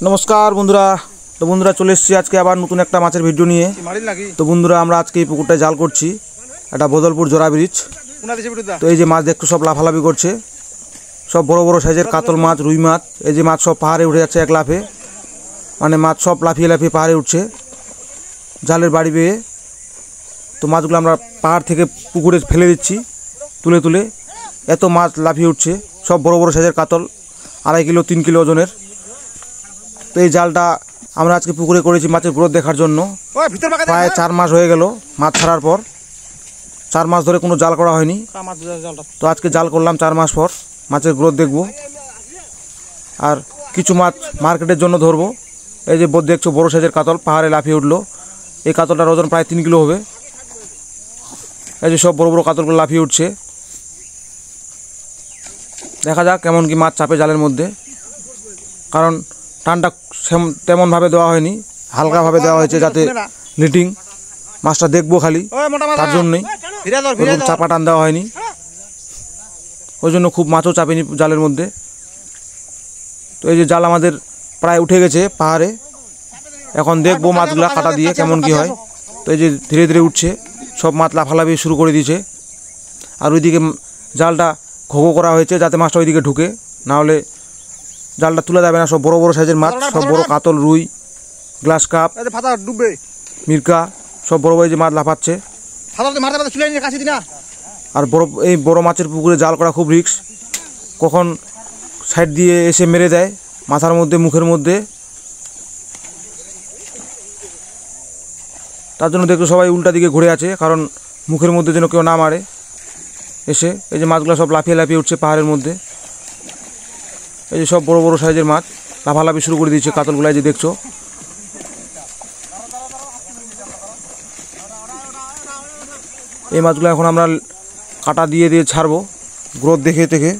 नमस्कार बंधुरा। तो बंधुरा चले एसेछि आज के आबार नतून एक माछेर भिडियो निये। तो बंधुरा आमरा आज के এই পুকুরটায় জাল করছি, এটা বদলপুর জোড়া ব্রিজ। তো এই যে মাছ দেখতে সব লাফালাফি করছে, সব বড় বড় সাইজের কাতল মাছ, রুই মাছ। এই যে মাছ সব পাহাড়ে উঠে যাচ্ছে এক লাফে, মানে মাছ সব লাফিয়ে লাফিয়ে পাহাড়ে উঠছে জালের বাড়ি বেয়ে। তো মাছগুলো আমরা পাহাড় থেকে পুকুরে ফেলে দিচ্ছি তুলে তুলে। এত মাছ লাফিয়ে উঠছে, সব বড় বড় সাইজের কাতল, 2.5 কিলো 3 কিলো ওজনের। তো এই জালটা আমরা আজকে পুকুরে করেছি মাছের গ্রোথ দেখার জন্য। প্রায় 4 মাস হয়ে গেল মাছ ছাড়ার পর, 4 মাস ধরে কোনো জাল করা হয়নি। তো আজকে জাল করলাম 4 মাস পর, মাছের গ্রোথ দেখব আর কিছু মাছ মার্কেটের জন্য ধরবো। এই যে দেখছো বড় সাইজের কাতল পাহাড়ে লাফিয়ে উঠলো। এই কাতলটার ওজন প্রায় 3 কিলো হবে। এই যে সব বড় বড় কাতলগুলো লাফিয়ে উঠছে। দেখা যাক কেমন কি মাছ চাপে জালের মধ্যে, কারণ টানটা তেমনভাবে দেওয়া হয়নি, হালকাভাবে দেওয়া হয়েছে যাতে লিটিং মাছটা দেখবো খালি, তার জন্যই চাপা টান দেওয়া হয়নি। ওই জন্য খুব মাছও চাপেনি জালের মধ্যে। তো এই যে জাল আমাদের প্রায় উঠে গেছে পাহাড়ে, এখন দেখবো মাছগুলা কাটা দিয়ে কেমন কি হয়। তো এই যে ধীরে ধীরে উঠছে, সব মাছ লাফালাফি শুরু করে দিয়েছে। আর ওইদিকে জালটা ঘোঘো করা হয়েছে যাতে মাছটা ওইদিকে ঢুকে, না হলে জালটা তুলে যাবে না। সব বড় বড় সাইজের মাছ, সব বড় কাতল, রুই, গ্লাস কাপ, মির্কা, সব বড় বড় যে মাছ লাফাচ্ছে। আর এই বড় মাছের পুকুরে জাল করা খুব রিস্ক, কখন সাইড দিয়ে এসে মেরে দেয় মাথার মধ্যে, মুখের মধ্যে। তার জন্য দেখো সবাই উল্টা দিকে ঘুরে আছে, কারণ মুখের মধ্যে যেন কেউ না মারে এসে। এই যে মাছগুলো সব লাফিয়ে লাফিয়ে উঠছে পাহাড়ের মধ্যে। এই যে সব বড় বড় সাইজের মাছ লাফালাফি শুরু করে দিয়েছে কাতলগুলো, যে দেখছো। এই মাছগুলো এখন আমরা কাটা দিয়ে দিয়ে ছাড়বো গ্রোথ দেখে দেখে।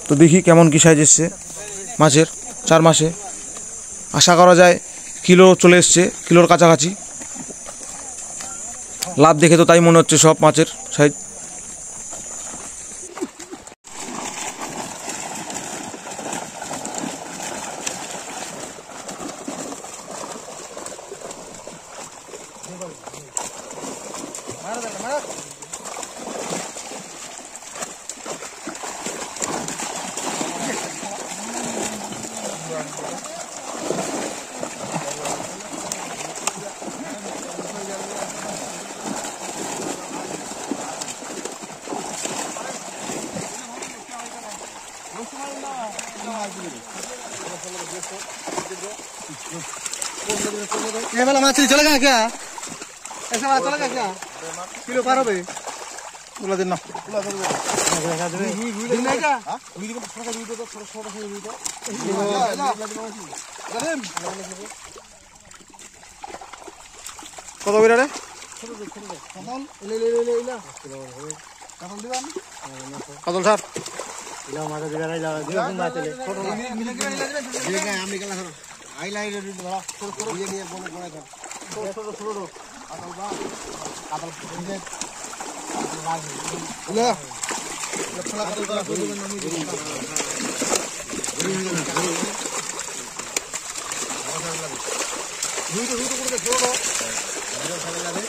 তো দেখি কেমন কি সাইজ এসছে মাছের 4 মাসে। আশা করা যায় কিলো চলে এসছে, কিলোর কাছাকাছি। লাভ দেখে তো তাই মনে হচ্ছে সব মাছের সাইজ। ये वाला मछली चलेगा क्या? ऐसा वाला चलेगा क्या? किलो पार हो भाई? बुला देना। दिन नहीं क्या? কত করে রে? কতল এলে কতল স্যার ইলা মাথা দিরা যাও দিও দিন মাছলে ছোট মিলে গেলে দিগা আমি গেলা ধরো আইলাইরে ধরো ছোট ছোট দিয়ে নিয়ে বনে বনে দাও ছোট ছোট ছোট আতল বা আতল দিয়ে ইলা লক্ষলা আতল করা বলে নামি দিই ভিডিও করে ছোট ভিডিও ভালো লাগে